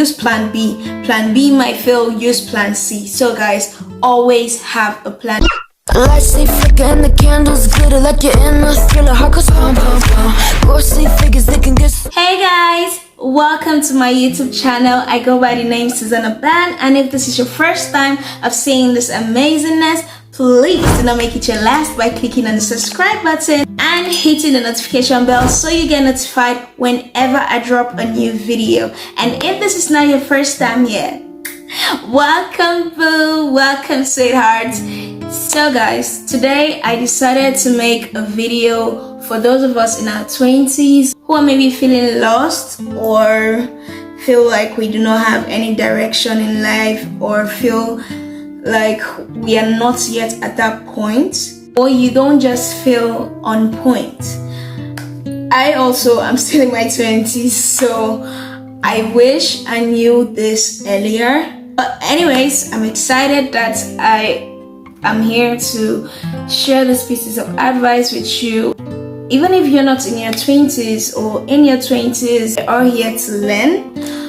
use plan B. Plan B might fail, use plan C. So guys, always have a plan. Lights stay flicker and the candles glitter like you're in a thriller. Heart goes pum pum pum. Ghostly figures they can get. Hey guys, welcome to my YouTube channel. I go by the name Susanna Ban, and if this is your first time of seeing this amazingness, please do not make it your last by clicking on the subscribe button and hitting the notification bell so you get notified whenever I drop a new video. And if this is not your first time here, welcome boo, welcome sweetheart. So guys, today I decided to make a video for those of us in our 20s who are maybe feeling lost or feel like we do not have any direction in life, or feel like we are not yet at that point, or you don't just feel on point. I also am still in my 20s, so I wish I knew this earlier. But anyways, I'm excited that I'm here to share these pieces of advice with you. Even if you're not in your 20s or in your 20s, we are here to learn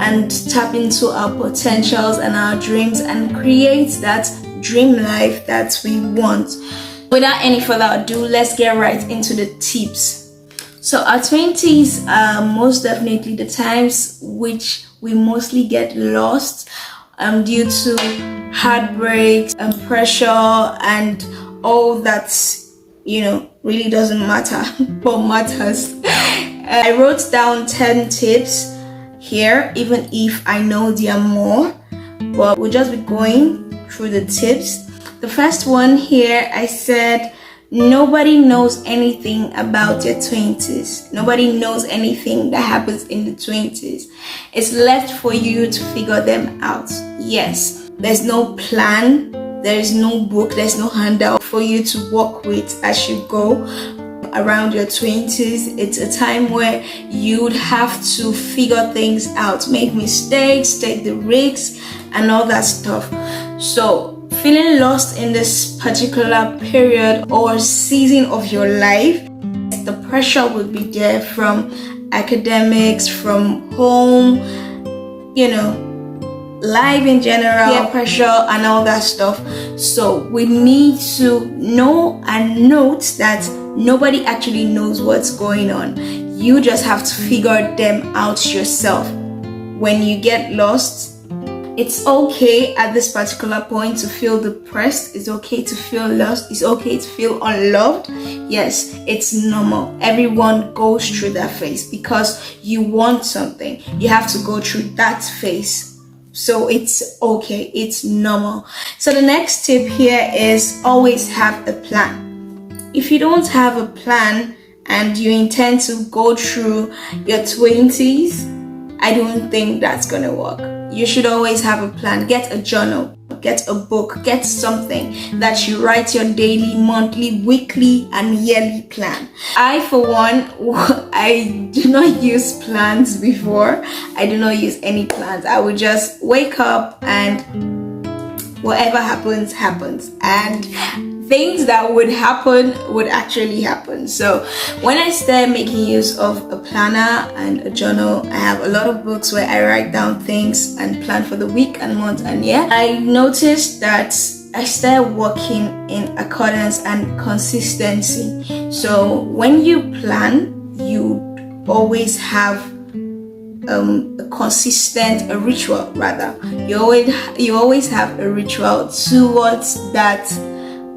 and tap into our potentials and our dreams and create that dream life that we want. Without any further ado, let's get right into the tips. So our 20s are most definitely the times which we mostly get lost due to heartbreaks and pressure and all that, really doesn't matter but matters. I wrote down 10 tips here, even if I know there are more, but we'll just be going through the tips. The first one here, I said nobody knows anything about your 20s. Nobody knows anything that happens in the 20s. It's left for you to figure them out. Yes, there's no plan, there's no book, there's no handout for you to work with as you go around your 20s. It's a time where you'd have to figure things out, make mistakes, take the risks and all that stuff. So feeling lost in this particular period or season of your life, the pressure will be there from academics, from home, life in general, peer pressure and all that stuff. So we need to know and note that nobody actually knows what's going on. You just have to figure them out yourself. When you get lost, it's okay at this particular point to feel depressed. It's okay to feel lost. It's okay to feel unloved. Yes, it's normal. Everyone goes through that phase because you want something. You have to go through that phase. So it's okay. It's normal. So the next tip here is always have a plan. If you don't have a plan and you intend to go through your 20s, I don't think that's gonna work. You should always have a plan. Get a journal, get a book, get something that you write your daily, monthly, weekly and yearly plan. I, for one, I do not use plans before. I do not use any plans. I would just wake up and whatever happens, happens. And things that would happen would actually happen. So when I started making use of a planner and a journal, I have a lot of books where I write down things and plan for the week and month and year. I noticed that I started working in accordance and consistency. So when you plan, you always have a consistent, a ritual rather. You always have a ritual towards that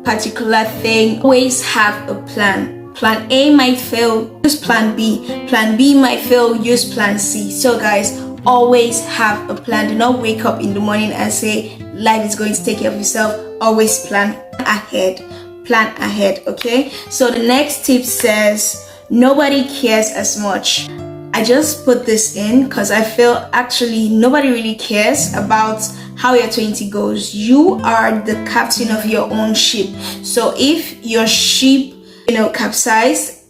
particular thing. Always have a plan. Plan A might fail, use plan B. Plan B might fail, use plan C. So guys, always have a plan. Do not wake up in the morning and say life is going to take care of yourself. Always plan ahead. Plan ahead, okay? So the next tip says nobody cares as much. I just put this in because I feel actually nobody really cares about how your 20 goes. You are the captain of your own ship. So if your ship, capsized,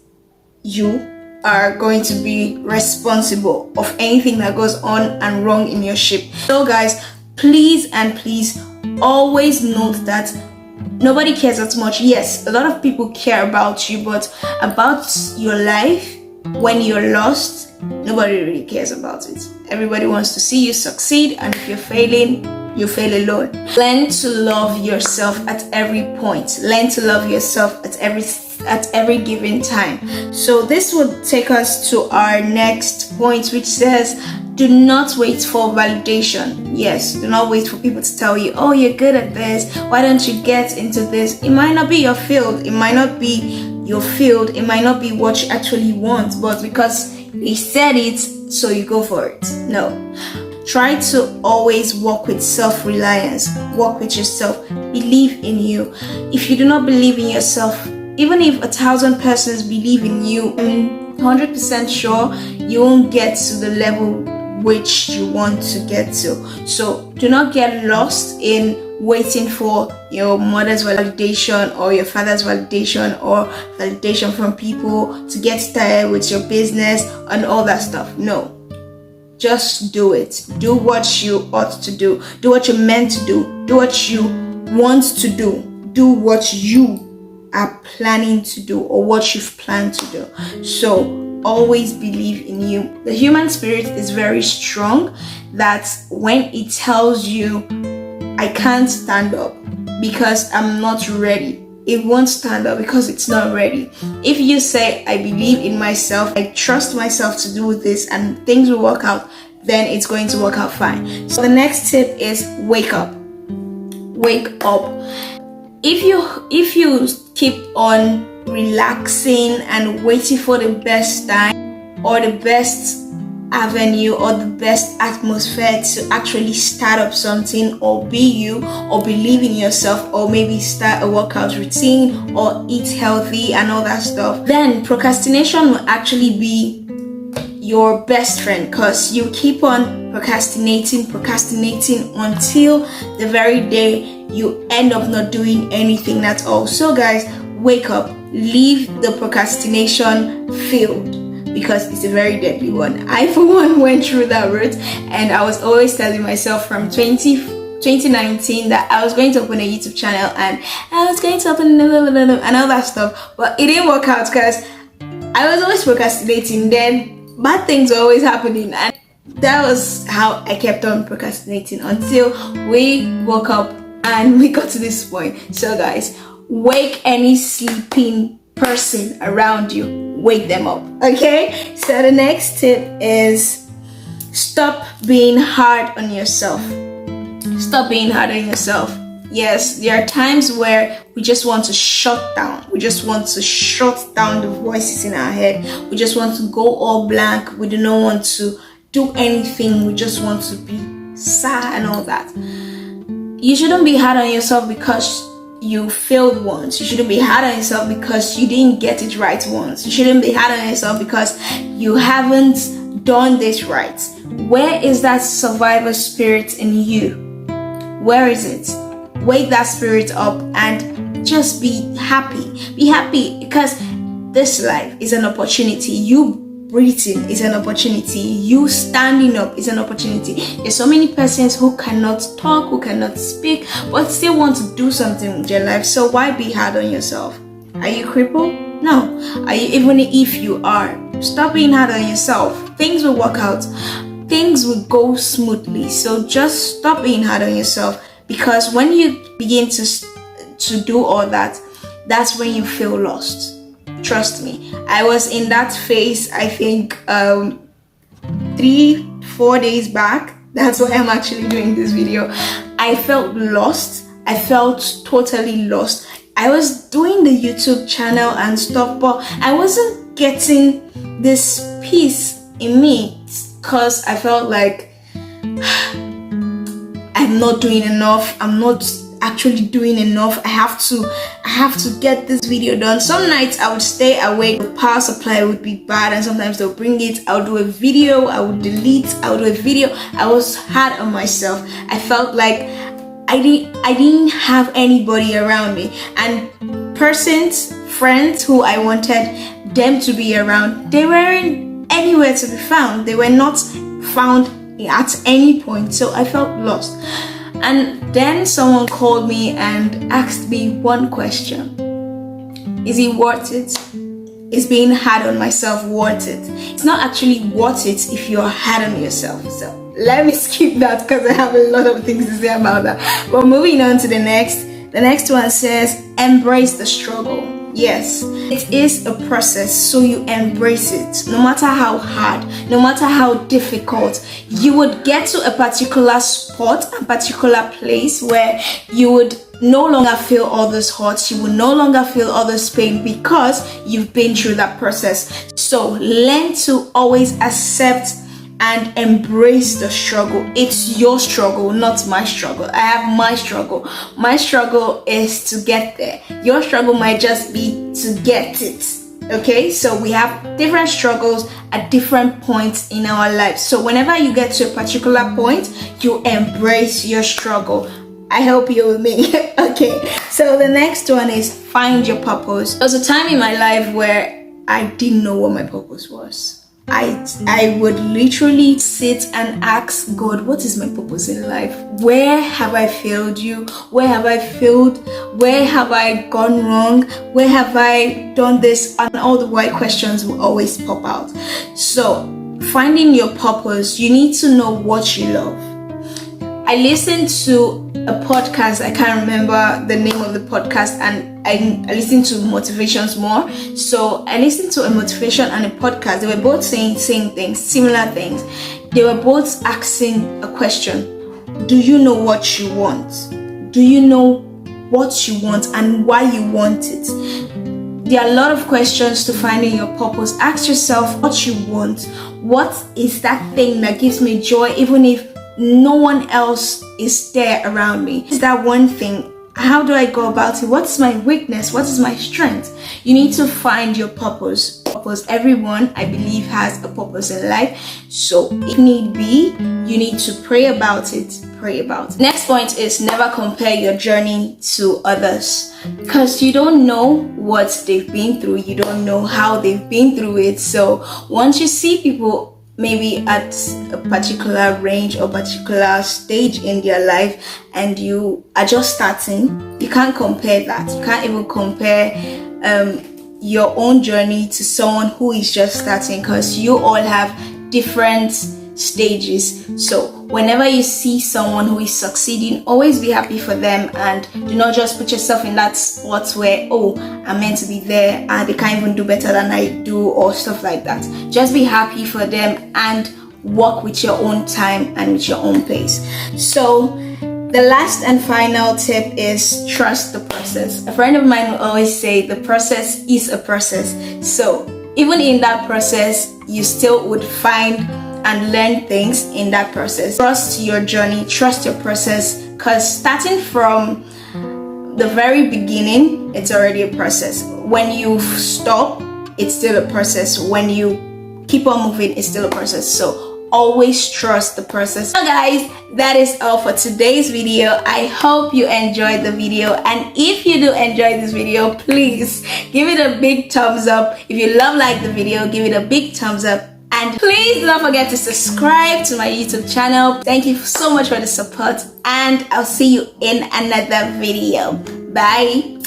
you are going to be responsible of anything that goes on and wrong in your ship. So guys, please always note that nobody cares as much. Yes, a lot of people care about you, but about your life when you're lost, nobody really cares about it. Everybody wants to see you succeed, and if you're failing, you fail alone. Learn to love yourself at every point. Learn to love yourself at every given time. So this would take us to our next point, which says, do not wait for validation. Yes, do not wait for people to tell you, oh, you're good at this, why don't you get into this? It might not be your field, it might not be your field, it might not be what you actually want, but because they said it, so you go for it. No. Try to always work with self-reliance. Work with yourself. Believe in you. If you do not believe in yourself, even if 1,000 persons believe in you, I'm 100% sure you won't get to the level which you want to get to. So do not get lost in waiting for your mother's validation or your father's validation or validation from people to get started with your business and all that stuff. No. Just do it. Do what you ought to do. Do what you're meant to do. Do what you want to do. Do what you are planning to do or what you've planned to do. So always believe in you. The human spirit is very strong, that when it tells you, I can't stand up because I'm not ready, it won't stand up because it's not ready. If you say, I believe in myself, I trust myself to do this and things will work out, then it's going to work out fine. So the next tip is wake up. Wake up. If you keep on relaxing and waiting for the best time or the best avenue or the best atmosphere to actually start up something or be you or believe in yourself or maybe start a workout routine or eat healthy and all that stuff, then procrastination will actually be your best friend, because you keep on procrastinating until the very day you end up not doing anything at all. So guys, wake up. Leave the procrastination field, because it's a very deadly one. I for one went through that route, and I was always telling myself from 2019 that I was going to open a YouTube channel and I was going to open and all that stuff, but it didn't work out because I was always procrastinating. Then bad things were always happening, and that was how I kept on procrastinating until we woke up and we got to this point. So guys, wake any sleeping person around you, wake them up. Okay, so the next tip is stop being hard on yourself. Stop being hard on yourself. Yes, there are times where we just want to shut down. We just want to shut down the voices in our head. We just want to go all blank. We do not want to do anything. We just want to be sad and all that. You shouldn't be hard on yourself because you failed once. You shouldn't be hard on yourself because you didn't get it right once. You shouldn't be hard on yourself because you haven't done this right. Where is that survivor spirit in you? Where is it? Wake that spirit up and just be happy. Be happy, because this life is an opportunity. You breathing is an opportunity. You standing up is an opportunity. There's so many persons who cannot talk, who cannot speak, but still want to do something with their life. So why be hard on yourself? Are you crippled? No. Are you, even if you are, stop being hard on yourself. Things will work out. Things will go smoothly. So just stop being hard on yourself, because when you begin to do all that, that's when you feel lost. Trust me, I was in that phase, I think 3-4 days back. That's why I'm actually doing this video. I felt lost. I felt totally lost. I was doing the YouTube channel and stuff, but I wasn't getting this peace in me, because I felt like I'm not doing enough. I'm not actually doing enough. I have to get this video done. Some nights I would stay awake. The power supply would be bad, and sometimes they'll bring it. I'll do a video, I would delete, I'll do a video. I was hard on myself. I felt like I didn't have anybody around me, and friends who I wanted them to be around, they weren't anywhere to be found. They were not found at any point. So I felt lost. And then someone called me and asked me one question: is it worth it? is being hard on myself worth it? It's not actually worth it if you're hard on yourself. So let me skip that because I have a lot of things to say about that. But moving on to the next one says embrace the struggle. Yes, it is a process, so you embrace it. No matter how hard, no matter how difficult, you would get to a particular spot, a particular place where you would no longer feel all this hurt, you will no longer feel all this pain because you've been through that process. So learn to always accept and embrace the struggle. It's your struggle, not my struggle. I have my struggle. My struggle is to get there. Your struggle might just be to get it. Okay, so we have different struggles at different points in our lives. So whenever you get to a particular point, you embrace your struggle. I hope you're with me. Okay, so the next one is find your purpose. There was a time in my life where I didn't know what my purpose was. I would literally sit and ask God, what is my purpose in life? Where have I failed you? Where have I failed? Where have I gone wrong? Where have I done this? And all the why questions will always pop out. So finding your purpose, you need to know what you love. I listened to a podcast, I can't remember the name of the podcast, and I listened to motivations more. So I listened to a motivation and a podcast. They were both saying same things, similar things. They were both asking a question. Do you know what you want? Do you know what you want and why you want it? There are a lot of questions to finding your purpose. Ask yourself what you want. What is that thing that gives me joy even if no one else is there around me? Is that one thing? How do I go about it? What's my weakness? What is my strength? You need to find your purpose. Everyone, I believe, has a purpose in life. So if need be, you need to pray about it. Next point is never compare your journey to others, because you don't know what they've been through. You don't know how they've been through it. So once you see people maybe at a particular range or particular stage in their life and you are just starting, you can't compare that. You can't even compare your own journey to someone who is just starting, because you all have different stages. So whenever you see someone who is succeeding, always be happy for them and do not just put yourself in that spot where, oh, I'm meant to be there and they can't even do better than I do or stuff like that. Just be happy for them and work with your own time and with your own pace. So the last and final tip is trust the process. A friend of mine will always say the process is a process. So even in that process, you still would find and learn things in that process. Trust your journey, trust your process, because starting from the very beginning, it's already a process. When you stop, it's still a process. When you keep on moving, it's still a process. So always trust the process. So guys, that is all for today's video. I hope you enjoyed the video, and if you do enjoy this video, please give it a big thumbs up. If you like the video, give it a big thumbs up. And please do not forget to subscribe to my YouTube channel. Thank you so much for the support, and I'll see you in another video. Bye.